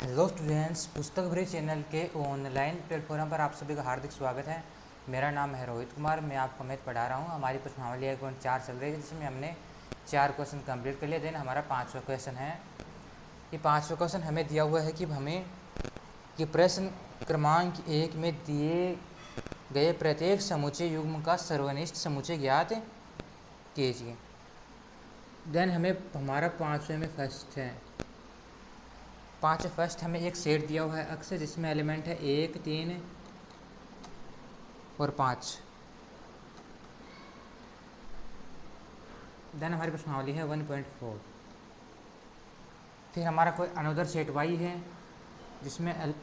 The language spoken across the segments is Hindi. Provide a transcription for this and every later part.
हेलो स्टूडेंट्स, पुस्तक भरी चैनल के ऑनलाइन प्लेटफॉर्म पर आप सभी का हार्दिक स्वागत है। मेरा नाम है रोहित कुमार। मैं आपको मैथ पढ़ा रहा हूँ। हमारी प्रश्नावली 1.4 चल रही है, जिसमें हमने 4 क्वेश्चन कंप्लीट कर लिए। देन हमारा 5वां क्वेश्चन है। ये 5वां क्वेश्चन हमें दिया हुआ है कि हमें कि प्रश्न क्रमांक 1 में दिए गए प्रत्येक समुच्चय युग्म का सर्वनिष्ठ समुच्चय ज्ञात कीजिए। देन हमें हमारा 5वें में फर्स्ट है। फर्स्ट हमें एक सेट दिया हुआ है अक्सर, जिसमें एलिमेंट है 1, 3 और 5। देन हमारी प्रश्नावली है 1.4। फिर हमारा कोई अनदर सेट वाई है, जिसमें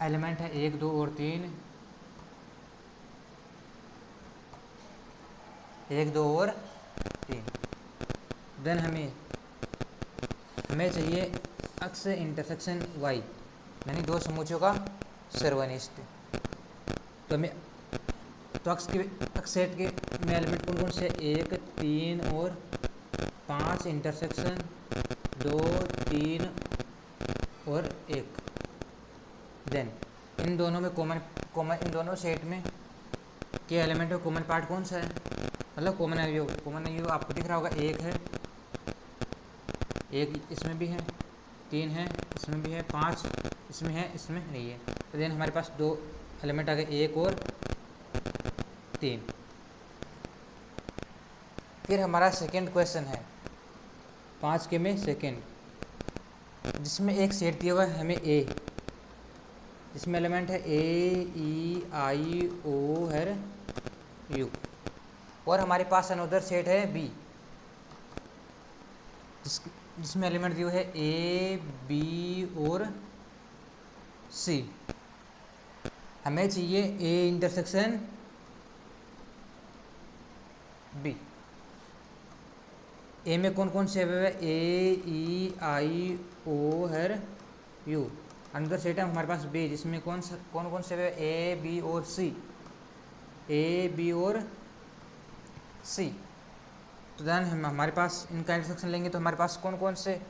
एलिमेंट है 1, 2 और 3। 1, 2 और 3। देन हमें चाहिए अक्स इंटरसेक्शन वाई, यानी दो समुच्चयों का सर्वनिष्ठ। तो हमें अक्स सेट के में एलिमेंट कौन कौन से 1, 3 और 5 इंटरसेक्शन 2, 3 और 1। देन इन दोनों में कॉमन इन दोनों सेट में के एलिमेंट में कॉमन पार्ट कौन सा है, मतलब कॉमन अवयव आपको दिख रहा होगा। 1 है, 1 इसमें भी है, 3 है, इसमें भी है, 5 इसमें है, इसमें नहीं है। तो देन हमारे पास दो एलिमेंट आ गए, 1 और 3। फिर हमारा सेकेंड क्वेश्चन है 5 के में सेकेंड, जिसमें एक सेट दिया हुआ है हमें ए, जिसमें एलिमेंट है ए, ई, आई, ओ है यू। और हमारे पास अनदर सेट है बी, जिसमें एलिमेंट दिए हुए है ए, बी और सी। हमें चाहिए ए इंटरसेक्शन बी। ए में कौन कौन से अवयव है, ए, ई, आई, ओ है यू। अनदर सेट है हमारे पास बी, जिसमें कौन कौन से अवयव, ए, बी और सी। ए, बी और सी। तो देन हम हमारे पास इनका इंटरसेक्शन लेंगे तो हमारे पास कौन कौन से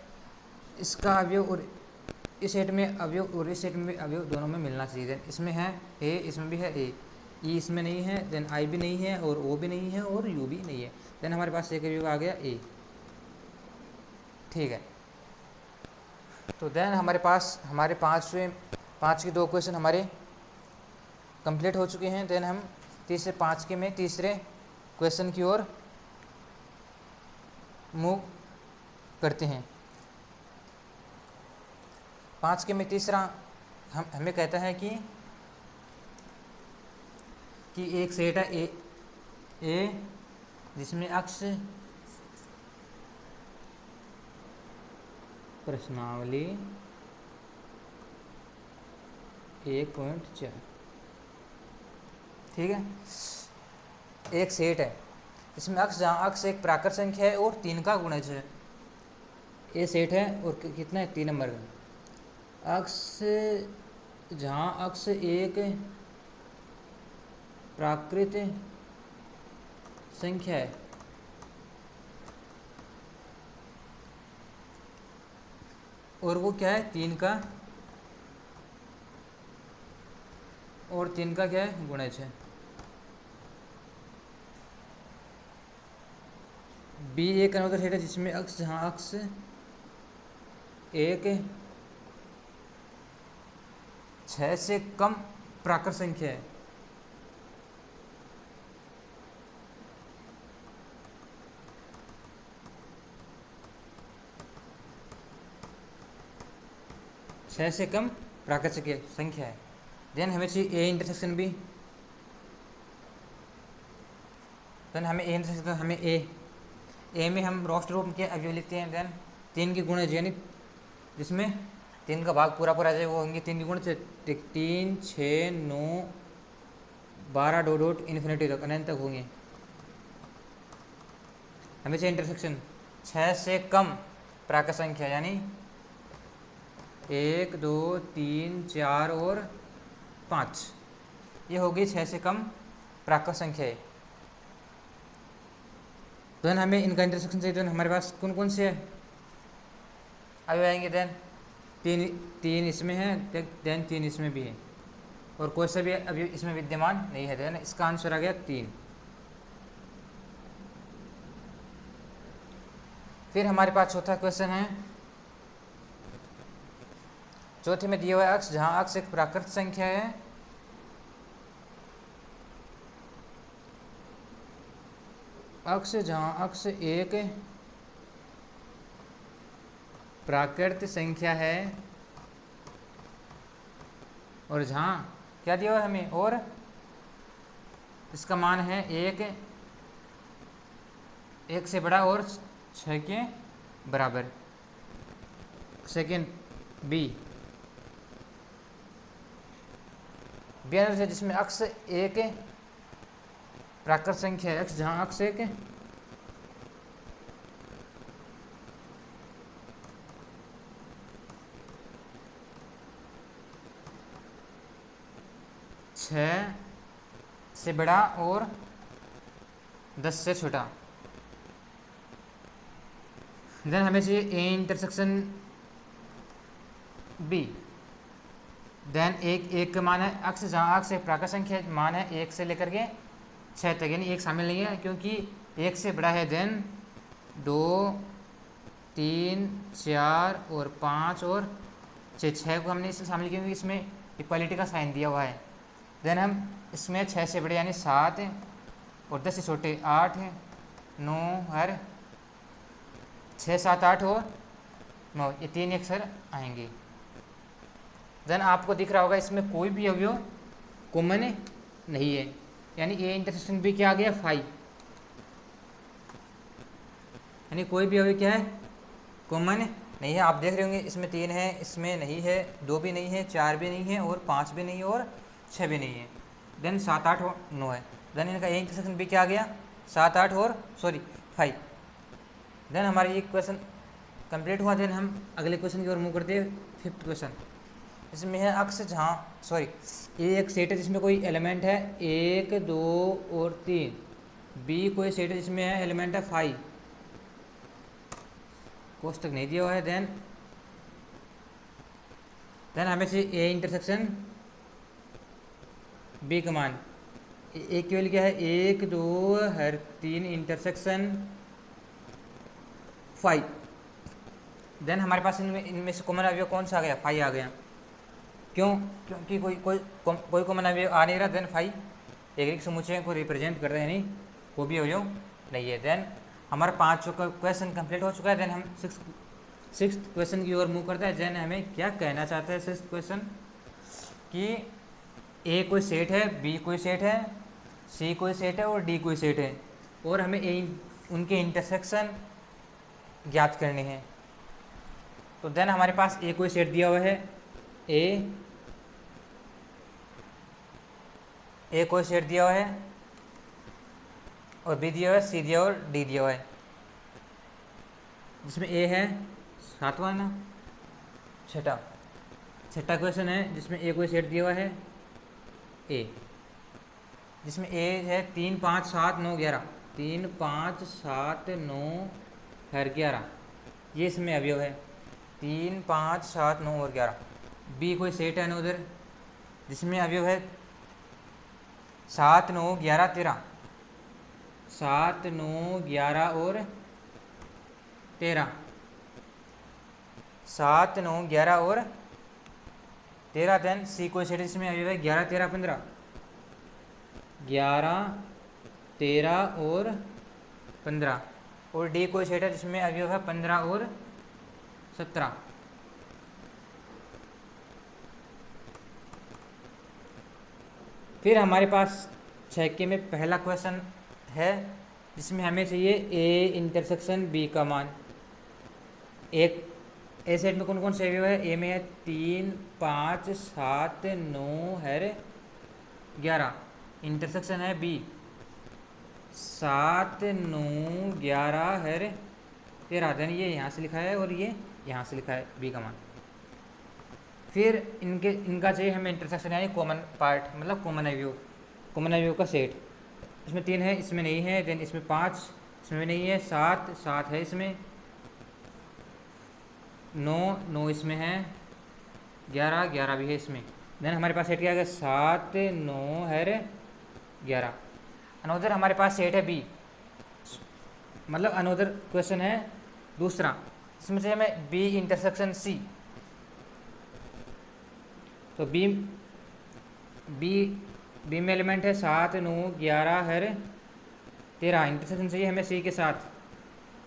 इसका अवयव और इस सेट में अवयव और इस सेट में अवयव दोनों में मिलना चाहिए। देन इसमें है ए, इसमें भी है ए, ई इसमें नहीं है, देन आई भी नहीं है, और ओ भी नहीं है, और यू भी नहीं है। देन हमारे पास एक अवयव आ गया ए। ठीक है, तो देन हमारे पास हमारे 5 के 2 क्वेश्चन हमारे कंप्लीट हो चुके हैं। देन हम 5 के में तीसरे क्वेश्चन की ओर मूव करते हैं। 5 के में तीसरा हमें कहता है कि एक सेट है ए, जिसमें अक्स प्रश्नावली 1.4। ठीक है, एक सेट है इसमें अक्स, जहाँ अक्स एक प्राकृत संख्या है और 3 का गुणज है। ये सेट है और कितना है, 3 नंबर का अक्स, जहाँ अक्स एक प्राकृत संख्या है और वो क्या है, 3 का, और 3 का क्या है, गुणज है। बी एक अनदर सेट है, जिसमें अक्स, जहाँ अक्स एक 6 से कम प्राकृत संख्या है। छः से कम प्राकृत संख्या है। देन हमें चाहिए ए इंटरसेक्शन बी। देन हमें ए इंटरसेक्शन, हमें ए में हम रोस्टर रूप के अवयव लिखते हैं। देन 3 की गुणज, यानी जिसमें 3 का भाग पूरा आ जाए, वो होंगे 3 की गुणज 3, 6, 9, 12 डॉट इन्फिनिटी तक, अनंत तक होंगे। हमें चाहिए इंटरसेक्शन 6 से कम प्राकृत संख्या, यानी 1, 2, 3, 4 और 5। ये होगी 6 से कम प्राकृत संख्या है। तो हमें इनका इंटरसेक्शन चाहिए। तो हमारे पास कौन कौन से अवयव आएंगे। देन तीन तीन इसमें है, देन तीन इसमें भी है, और कोई सा भी अभी इसमें विद्यमान नहीं है, देन इसका आंसर आ गया 3। फिर हमारे पास चौथा क्वेश्चन है। चौथे में दिया हुआ है अक्ष, जहां अक्ष एक प्राकृत संख्या है जहां अक्ष एक प्राकृत संख्या है, और जहां क्या दिया हुआ है हमें, और इसका मान है एक से बड़ा और 6 के बराबर। सेकेंड बी आंसर है, जिसमें अक्ष एक प्राकृत संख्या है, जहां अक्ष एक छः से बड़ा और 10 से छोटा। देन हमें चाहिए ए इंटरसेक्शन बी। देन एक का मान है अक्ष, जहाँ अक्ष एक प्राकृत संख्या मान है 1 से लेकर के 6 तक, यानी 1 शामिल नहीं है क्योंकि 1 से बड़ा है। देन 2 3 4 और 5 और 6 को हमने इसमें शामिल किया क्योंकि इसमें इक्वालिटी का साइन दिया हुआ है। देन हम इसमें 6 से बड़े यानी 7 और 10 से छोटे 8 9 हर 6 7 8 और 9, ये 3 अक्षर आएंगे। देन आपको दिख रहा होगा इसमें कोई भी अवयव कॉमन नहीं है, यानी ए इंटरसेक्शन बी क्या आ गया 5, यानी कोई भी अवयव क्या है कॉमन नहीं है। आप देख रहे होंगे इसमें 3 है, इसमें नहीं है, 2 भी नहीं है, 4 भी नहीं है, और 5 भी नहीं है, और 6 भी नहीं है। देन 7 8 और 9 है। देन इनका ए इंटरसेक्शन बी क्या आ गया 7 8 और 5। देन हमारा ये क्वेश्चन कंप्लीट हुआ। देन हम अगले क्वेश्चन की ओर मूव करते हैं। 5th क्वेश्चन, इसमें है अक्ष जहाँ ये एक सेट है जिसमें कोई एलिमेंट है 1 2 और 3, बी कोई सेट है जिसमें है एलिमेंट है 5, कोष्टक नहीं दिया हुआ है। देन हमें से ए इंटरसेक्शन बी का मान, ए केवल क्या है 1 2 हर 3 इंटरसेक्शन 5। देन हमारे पास इनमें से कॉमन अवयव कौन सा आ गया 5 आ गया। क्यों? क्योंकि कोई कॉमन अवयव आ नहीं रहा। देन 5 एक समुच्चय को रिप्रेजेंट कर रहे हैं, नहीं कोई भी अवयव नहीं है। देन हमारा 5 क्वेश्चन कंप्लीट हो चुका है। देन हम 6th क्वेश्चन की ओर मूव करते हैं। देन हमें क्या कहना चाहता है 6th क्वेश्चन कि ए कोई सेट है, बी कोई सेट है, सी कोई सेट है और डी कोई सेट है, और हमें उनके इंटरसेक्शन ज्ञात करने हैं। तो देन हमारे पास ए कोई सेट दिया हुआ है, ए कोई सेट दिया हुआ है, और बी दिया हुआ है, सी दिया हुआ है, और डी दिया हुआ है, जिसमें ए है 7वां ना 6ठा क्वेश्चन है जिसमें ए कोई सेट दिया हुआ है ए, जिसमें ए है 3 5 7 9 11, 3 5 7 9 हर 11, ये इसमें अवयव है 3 5 7 9 और 11। बी कोई सेट है ना उधर, जिसमें अवयव है 7 9 11 13, 7 9 11 और 13, 7 9 11 और 13। देन सी कोई सेट इसमें अवयव है 11 13 15, 11 13 और 15, और डी कोई सेट है जिसमें अवयव है 15 और 17। फिर हमारे पास 6 में पहला क्वेश्चन है जिसमें हमें चाहिए ए इंटरसेक्शन बी का मान। एक ए सेट में कौन कौन से अवयव है, ए में है 3 5 7 9 हर 11, इंटरसेक्शन है बी 7 9 11 हर 13। देन ये यहाँ से लिखा है और ये यहाँ से लिखा है बी का मान। फिर इनका चाहिए हमें इंटरसेक्शन यानी कॉमन पार्ट, मतलब कॉमन अवयव का सेट। इसमें 3 है, इसमें नहीं है। देन इसमें 5, इसमें नहीं है। 7 7 है, इसमें 9 9 इसमें है, 11 11 भी है इसमें। देन हमारे पास सेट क्या है, 7 9 है 11। अनोदर हमारे पास सेट है बी, मतलब अनोदर क्वेश्चन है दूसरा, इसमें से हमें बी इंटरसेक्शन सी। तो बी बी बी में एलिमेंट है 7 9 11 है 13, इंटरसेक्शन चाहिए हमें सी के साथ,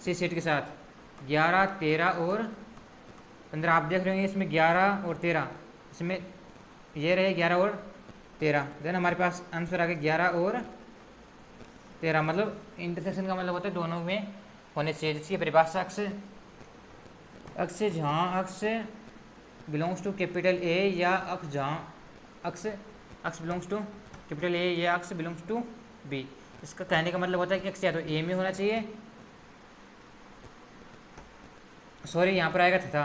सी सेट के साथ 11 13 और 15। आप देख रहे होंगे इसमें 11 और 13, इसमें ये रहे 11 और 13। देन हमारे पास आंसर आ गया 11 और 13, मतलब इंटरसेक्शन का मतलब होता है दोनों में होने चाहिए। जिसकी परिभाषा अक्ष जहाँ अक्ष बिलोंग्स टू कैपिटल ए, या अक्ष जहाँ अक्ष बिलोंग्स टू कैपिटल ए या अक्ष बिलोंग्स टू बी। इसका कहने का मतलब होता है कि अक्ष या तो ए में होना चाहिए, सॉरी यहाँ पर आएगा तथा,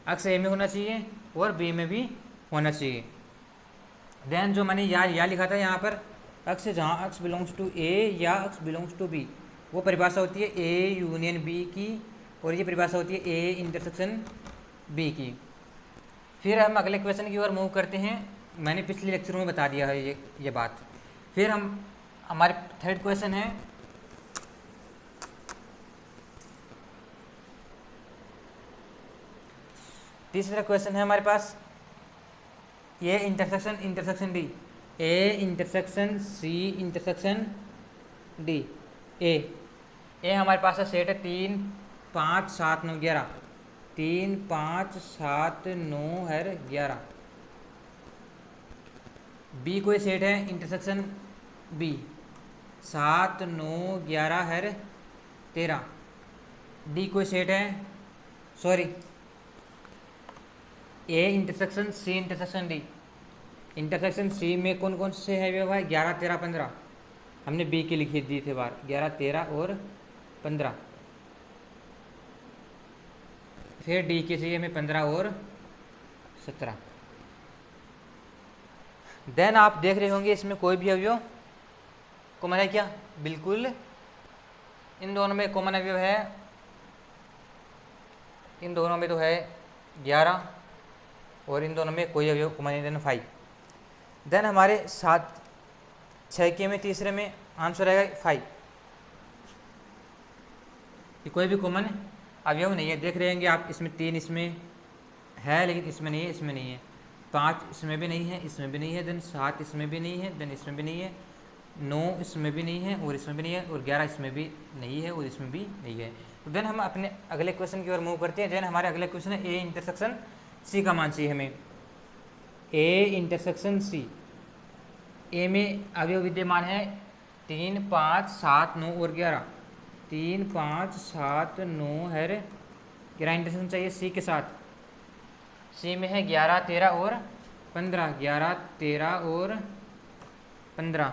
अक्ष ए में होना चाहिए और बी में भी होना चाहिए। देन जो मैंने या लिखा था यहाँ पर, अक्ष जहाँ अक्ष बिलोंग्स टू ए या अक्ष बिलोंग्स टू बी, वो परिभाषा होती है ए यूनियन बी की, और ये परिभाषा होती है ए इंटरसेक्शन बी की। फिर हम अगले क्वेश्चन की ओर मूव करते हैं। मैंने पिछले लेक्चर में बता दिया है ये बात। फिर हमारे थर्ड क्वेश्चन है, तीसरा क्वेश्चन है हमारे पास, ये intersection D, A intersection C intersection D. A हमारे पास है सेट है 3 5 7 9 11, 3 5 7 9 है 11। बी कोई सेट है इंटरसेक्शन बी, 7 9 11 है 13। डी कोई सेट है, sorry A intersection C intersection D. Intersection C में कौन कौन से है भाई, 11 13 15। हमने बी के लिखी दी थे बार, 11 13 और 15। फिर डी के चाहिए हमें 15 और 17। देन आप देख रहे होंगे इसमें कोई भी अवयव कॉमन है क्या, बिल्कुल इन दोनों में कॉमन अवयव है, इन दोनों में तो है 11 और इन दोनों में कोई अवयव कॉमन नहीं, देन 5। देन हमारे 7 6 के में तीसरे में आंसर आएगा 5। ये कोई भी कॉमन अवयव नहीं है। देख रहे होंगे आप, इसमें 3 इसमें है लेकिन इसमें नहीं है, इसमें नहीं है। 5 इसमें भी नहीं है, इसमें भी नहीं है। देन 7 इसमें भी नहीं है, देन इसमें भी नहीं है। 9 इसमें भी नहीं है और इसमें भी नहीं है, और 11 इसमें भी नहीं है और इसमें भी नहीं है। तो देन हम अपने अगले क्वेश्चन की ओर मूव करते हैं। देन हमारे अगले क्वेश्चन है ए इंटरसेक्शन सी का मान चाहिए हमें। ए इंटरसेक्शन सी, ए में अवयव विद्यमान है 3 5 7 9 और 11। 3 5 7 9 है 11, इंटरसेक्शन चाहिए सी के साथ। सी में है 11 13 और 15, 11 13 और 15।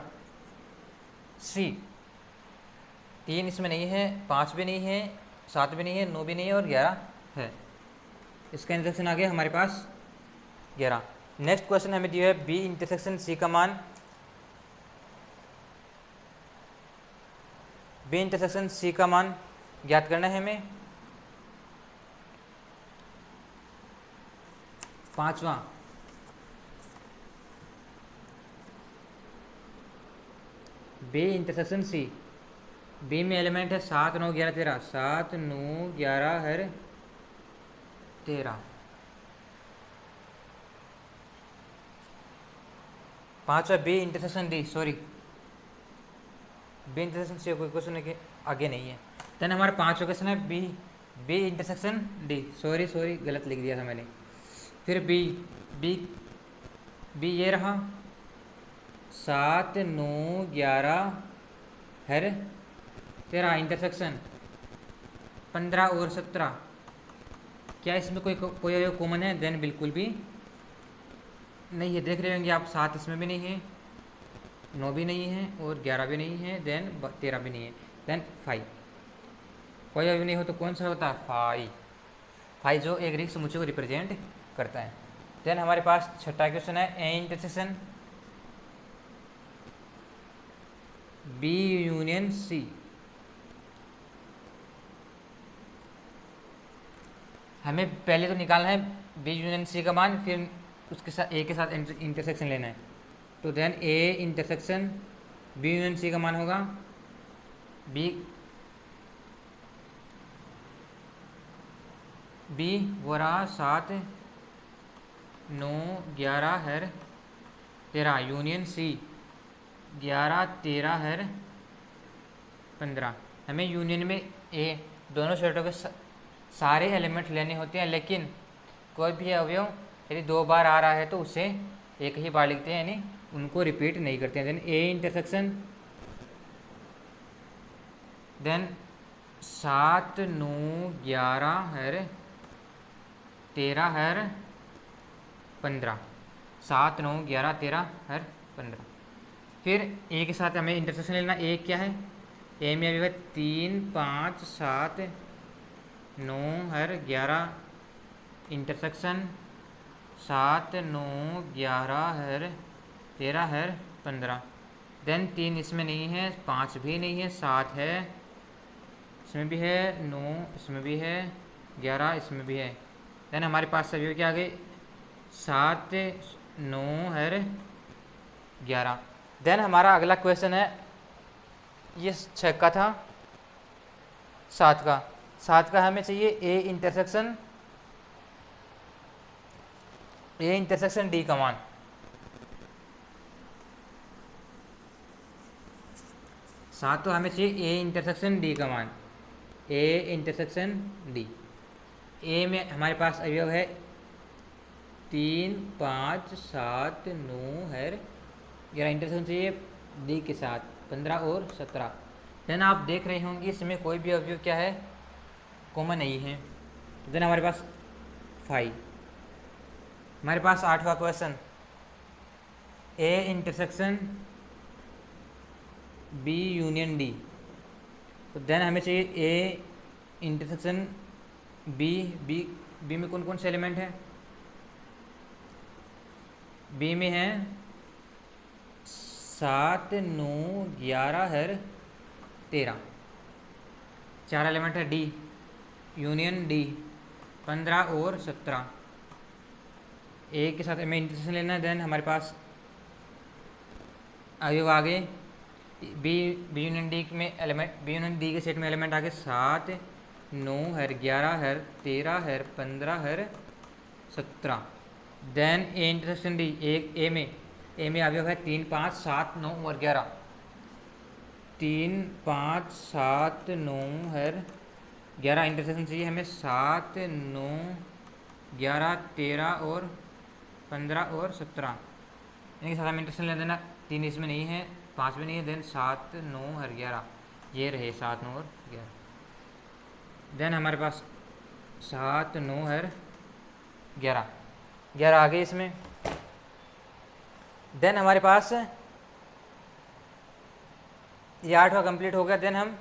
सी 3 इसमें नहीं है, 5 भी नहीं है, 7 भी नहीं है, 9 भी नहीं है और 11 है। इसका इंटरसेक्शन आ गया हमारे पास 11। नेक्स्ट क्वेश्चन हमें दिया है बी इंटरसेक्शन सी का मान। बी इंटरसेक्शन सी का मान ज्ञात करना है हमें। पांचवा, बी इंटरसेक्शन सी, बी में एलिमेंट है 7 9 11 13, 7 9 11 है 13। पांचवा B intersection D, sorry B intersection C कोई क्वेश्चन के आगे नहीं है। देन हमारा पांचवा क्वेश्चन है बी इंटरसेक्शन डी, सॉरी गलत लिख दिया था मैंने। फिर बी बी बी ये रहा 7 9 11 है 13, इंटरसेक्शन 15 और 17। क्या इसमें कोई अवयव कॉमन है? देन बिल्कुल भी नहीं है। देख रहे होंगे आप, 7 इसमें भी नहीं है, 9 भी नहीं है और 11 भी नहीं है, देन 13 भी नहीं है, देन 5। कोई अवयव नहीं हो तो कौन सा होता है? 5 जो एक रिक्त समुच्चय को रिप्रेजेंट करता है। देन हमारे पास छठा क्वेश्चन है A intersection B union C. हमें पहले तो निकालना है बी यूनियन सी का मान, फिर उसके साथ ए के साथ इंटरसेक्शन लेना है। तो then A intersection B union C का मान होगा बी बी वरा 7 9 11 है 13 यूनियन सी 11 13 है 15। हमें यूनियन में ए दोनों सेटों के सारे एलिमेंट लेने होते हैं, लेकिन कोई भी अवयव यदि 2 बार आ रहा है तो उसे एक ही बार लिखते हैं, यानी उनको रिपीट नहीं करते हैं। देन ए इंटरसेक्शन देन 7 9 11 है 13 है 15, 7 9 11 13 है 15। फिर ए के साथ हमें इंटरसेक्शन लेना। ए क्या है, ए में अभी 3 5 7 9 है 11 इंटरसेक्शन 7 9 11 है 13 है 15। देन 3 इसमें नहीं है, 5 भी नहीं है, 7 है, इसमें भी है, 9 इसमें भी है, 11 इसमें भी है। देन हमारे पास सभी क्या आ गए, 7 9 है 11। देन हमारा अगला क्वेश्चन है, ये 6 का था, 7 का हमें चाहिए ए इंटरसेक्शन डी का मान। सात तो हमें चाहिए ए इंटरसेक्शन डी का मान, ए इंटरसेक्शन डी। ए में हमारे पास अवयव है 3 5 7 9 है 11 इंटरसेक्शन चाहिए डी के साथ 15 और 17। देन आप देख रहे होंगे इसमें कोई भी अवयव क्या है, कॉमन नहीं है। देन हमारे पास 5। हमारे पास 8वां question, A intersection B union D. तो देन हमें चाहिए ए इंटरसेक्शन बी में कौन कौन से एलिमेंट हैं, बी में है 7 9 11 है 13, 4 एलिमेंट है डी यूनियन डी 15 और 17। ए के साथ हमें इंटरसेक्शन लेना है। देन हमारे पास अवयव आ गए बी यूनियन डी में एलिमेंट, बी यूनियन डी के सेट में एलिमेंट आ गए 7 9 है 11 है 13 है 15 है 17। देन ए इंटरसेक्शन डी, ए में अवयव है 3 5 7 9 और 11, 3 5 7 9 है 11 इंटरसेक्शन चाहिए हमें 7 9 11 13 और 15 और 17। इनके साथ हमें इंटरसेक्शन ले देना। 3 इसमें नहीं है, 5 में नहीं है। देन 7 9 है 11, ये रहे 7 9 और 11। देन हमारे पास 7 9 है 11 आ गए इसमें। देन हमारे पास ये 8वां कंप्लीट हो गया। देन हम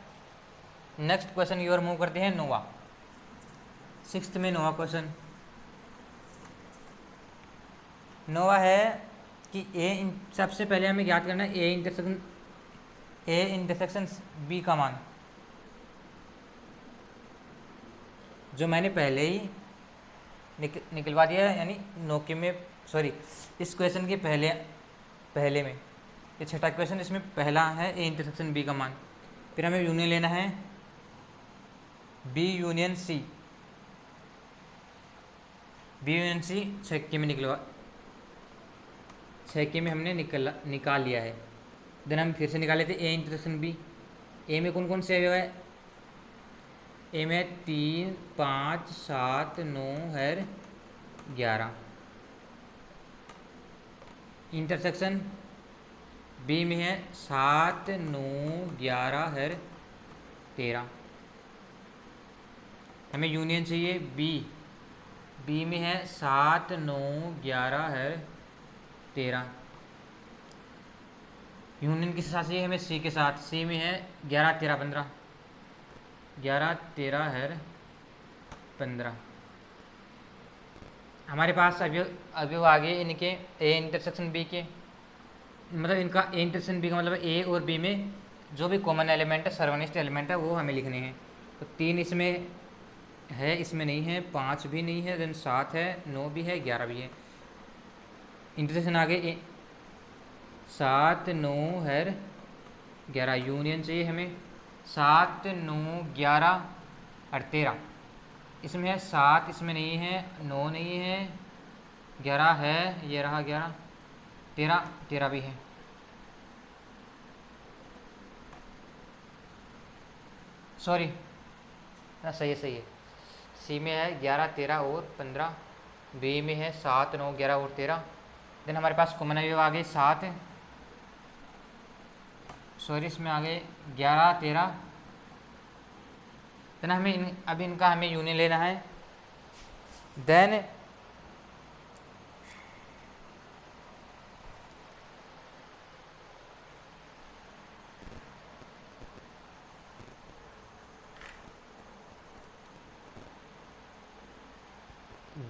नेक्स्ट क्वेश्चन की ओर मूव करते हैं, 9वां, 6th में 9वां क्वेश्चन। 9वां है कि सबसे पहले हमें याद करना है ए इंटरसेक्शन बी का मान, जो मैंने पहले ही निकलवा दिया है, यानी नोके में, सॉरी इस क्वेश्चन के पहले में ये 6ठा क्वेश्चन, इसमें पहला है ए इंटरसेक्शन बी का मान। फिर हमें यूनियन लेना है बी यूनियन सी, 6 में निकलवा, 6 में हमने निकाल लिया है। देन हम फिर से निकाल लेते ए इंटरसेक्शन बी। ए में कौन कौन से अवयव है, ए में 3 5 7 9 है 11 इंटरसेक्शन बी में है 7 9 11 है 13। हमें यूनियन चाहिए बी में है 7 9 11 है 13। यूनियन के साथ चाहिए हमें सी के साथ, सी में है 11 13 15, 11 13 है 15। हमारे पास अवयव आ गए इनके ए इंटरसेक्शन बी के, मतलब इनका ए इंटरसेक्शन बी का मतलब ए और बी में जो भी कॉमन एलिमेंट है, सर्वनिष्ठ एलिमेंट है, वो हमें लिखने हैं। तो 3 इसमें है इसमें नहीं है, 5 भी नहीं है, देन 7 है, 9 भी है, 11 भी है। इंटरसेक्शन आगे 7 9 है 11, यूनियन चाहिए हमें 7 9 11 और 13। इसमें है 7, इसमें नहीं है, 9 नहीं है, 11 है, ये रहा 11, 13 भी है। सॉरी, हाँ सही है। सी में है 11 13 और 15, बी में है 7 9 11 और 13। देन हमारे पास कॉमन अवयव आ गए 7, सॉरी इसमें आ गए 11 13। देन हमें अब इनका हमें यूनियन लेना है। देन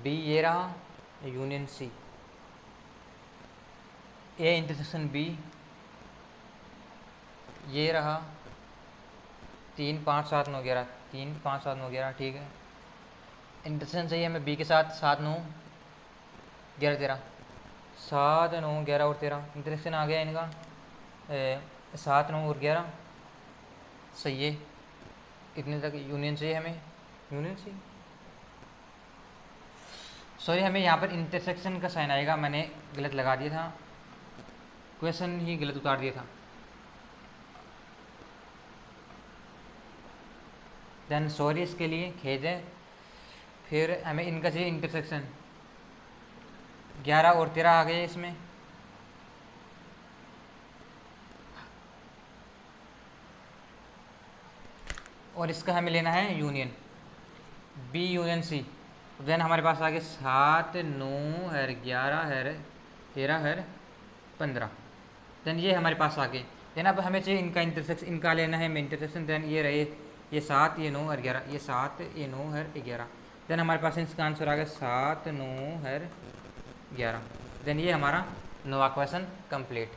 बी ये रहा union C, A intersection B ये रहा 3 5 7 9 11, 3 5 7 9 11, ठीक है। इंटरसेक्शन चाहिए हमें बी के साथ 7 9 11 13, 7 9 11 और 13। इंटरसेक्शन आ गया इनका 7 9 और 11, सही है। इतने तक यूनियन चाहिए हमें, यूनियन चाहिए, सॉरी हमें यहाँ पर इंटरसेक्शन का साइन आएगा, मैंने गलत लगा दिया था, क्वेश्चन ही गलत उतार दिया था। देन सॉरी इसके लिए, खेद है। फिर हमें इनका चाहिए इंटरसेक्शन, 11 और 13 आ गए इसमें, और इसका हमें लेना है union, B union C. Then हमारे पास आ गए 7 9 है 11 है 13 है 15। देन ये हमारे पास आ गए। देन अब हमें चाहिए इनका इंटरसेक्शन, इनका लेना है इंटरसेक्शन। देन ये रहे ये 7 ये 9 और 11, ये 7 ये 9 है 11। देन हमारे पास इसका आंसर आ गया 7 9 है 11। देन ये हमारा 9वां क्वेश्चन कंप्लीट।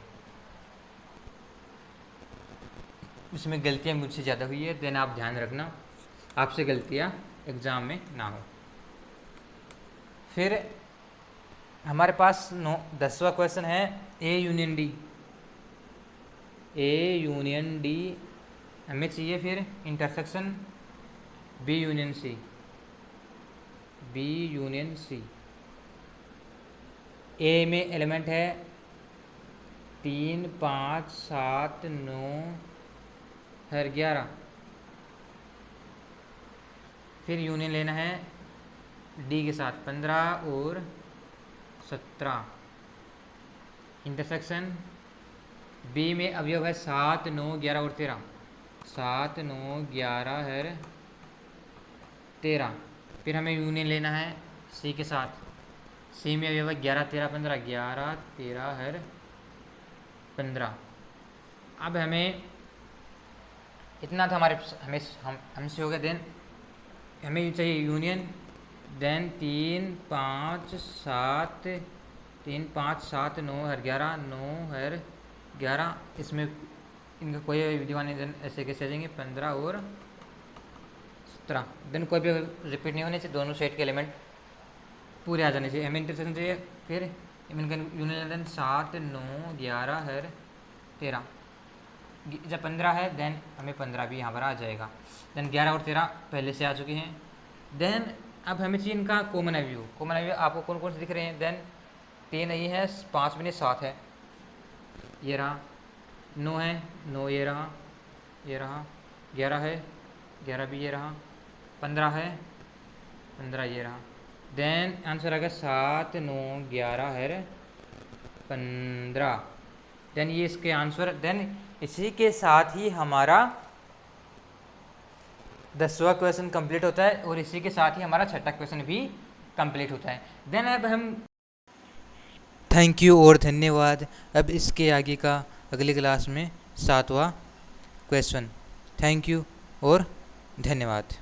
इसमें गलतियाँ मुझसे ज़्यादा हुई है, देन आप ध्यान रखना आपसे गलतियाँ एग्ज़ाम में ना हो। फिर हमारे पास 10वां क्वेश्चन है A union D. A union D हमें चाहिए फिर intersection B union C, B union C. A में एलिमेंट है 3 5 7 9 है 11। फिर यूनियन लेना है डी के साथ 15 और 17। इंटरसेक्शन बी में अवयव है 7 9 11 और 13, 7 9 11 है 13। फिर हमें यूनियन लेना है सी के साथ, सी में अवयव है 11 13 15, 11 13 है 15। अब हमें इतना था हमसे हो गया। देन हमें चाहिए यूनियन। देन 3 5 7 3 5 7 9 है 11, 9 है 11। इसमें इनका कोई विद्यमान नहीं, देन ऐसे कैसे आ जाएंगे 15 और 17। देन कोई भी रिपीट नहीं होने चाहिए, दोनों सेट के एलिमेंट पूरे आ जाने चाहिए। हमें इंटरसेक्शन चाहिए, फिर इनका यूनियन। देन 7 9 11 है 13, जब 15 है देन हमें 15 भी यहाँ पर आ जाएगा। देन 11 और 13 पहले से आ चुके हैं। देन अब हमें चाहिए इनका कॉमन अवयव। कॉमन अवयव आपको कौन कौन से दिख रहे हैं? देन 3 नहीं है, 5 भी नहीं, 7 है, ये रहा। 9 है, 9 ये रहा, ये रहा। 11 है, 11 भी ये रहा। 15 है, 15 ये रहा। देन आंसर आ गया 7 9 11 है 15। देन ये इसके आंसर। देन इसी के साथ ही हमारा 10वां क्वेश्चन कंप्लीट होता है और इसी के साथ ही हमारा 6ठा क्वेश्चन भी कंप्लीट होता है। देन अब हम थैंक यू और धन्यवाद। अब इसके आगे का अगली क्लास में 7वां क्वेश्चन। थैंक यू और धन्यवाद।